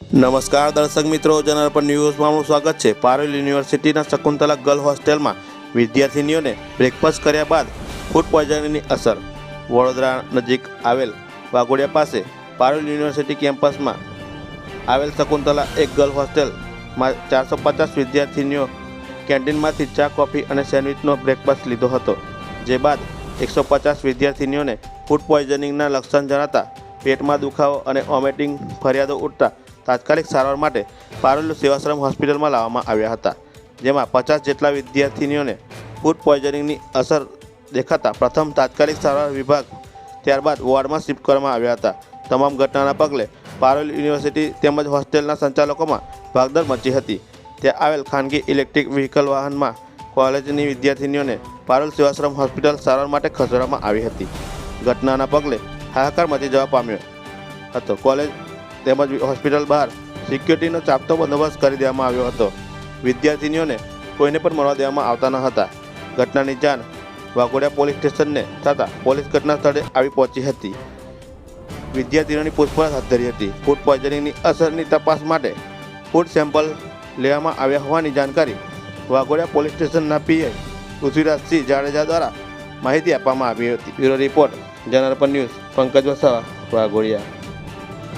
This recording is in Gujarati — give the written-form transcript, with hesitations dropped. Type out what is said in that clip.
નમસ્કાર દર્શક મિત્રો, જનરલ ન્યૂઝમાં આપનું સ્વાગત છે। પારુલ યુનિવર્સિટીના શકુંતલા ગર્લ હોસ્ટેલમાં વિદ્યાર્થીનીઓને બ્રેકફાસ્ટ કર્યા બાદ ફૂડ પોઈઝનિંગની અસર। વડોદરા નજીક આવેલ વાઘોડિયા પાસે પારુલ યુનિવર્સિટી કેમ્પસમાં આવેલ શકુંતલા એક ગર્લ હોસ્ટેલમાં 450 વિદ્યાર્થીનીઓ કેન્ટીનમાંથી ચા, કોફી અને સેન્ડવિચનો બ્રેકફાસ્ટ લીધો હતો। જે બાદ 150 વિદ્યાર્થીનીઓને ફૂડ પોઈઝનિંગના લક્ષણ જણાતા પેટમાં દુખાવો અને વોમિટિંગ ફરિયાદો ઉઠતા તાત્કાલિક સારવાર માટે પારુલ સેવાશ્રમ હોસ્પિટલમાં લાવવામાં આવ્યા હતા, જેમાં 50 જેટલા વિદ્યાર્થીનીઓને ફૂડ પોઈઝનિંગની અસર દેખાતા પ્રથમ તાત્કાલિક સારવાર વિભાગ, ત્યારબાદ વોર્ડમાં શિફ્ટ કરવામાં આવ્યા હતા। તમામ ઘટનાના પગલે પારુલ યુનિવર્સિટી તેમજ હોસ્ટેલના સંચાલકોમાં ભાગદોડ મચી હતી। ત્યાં આવેલ ખાનગી ઇલેક્ટ્રિક વ્હીકલ વાહનમાં કોલેજની વિદ્યાર્થીનીઓને પારુલ સેવાશ્રમ હોસ્પિટલ સારવાર માટે ખસેડવામાં આવી હતી। ઘટનાના પગલે હાહાકાર મચી જવા પામ્યો હતો। કોલેજ તેમજ હોસ્પિટલ બહાર સિક્યુરિટીનો ચાપતો બંદોબસ્ત કરી દેવામાં આવ્યો હતો। વિદ્યાર્થીનીઓને કોઈને પણ મળવા દેવામાં આવતા ન હતા। ઘટનાની જાણ વાઘોડિયા પોલીસ સ્ટેશનને થતાં પોલીસ ઘટના સ્થળે આવી પહોંચી હતી। વિદ્યાર્થીઓની પૂછપરછ હાથ ધરી હતી। ફૂડ પોઈઝનિંગની અસરની તપાસ માટે ફૂડ સેમ્પલ લેવામાં આવ્યા હોવાની જાણકારી વાઘોડિયા પોલીસ સ્ટેશનના પીઆઈ પૃથ્વીરાજસિંહ જાડેજા દ્વારા માહિતી આપવામાં આવી હતી। Bureau report, general news, Pankaj Vasava, Waghodia.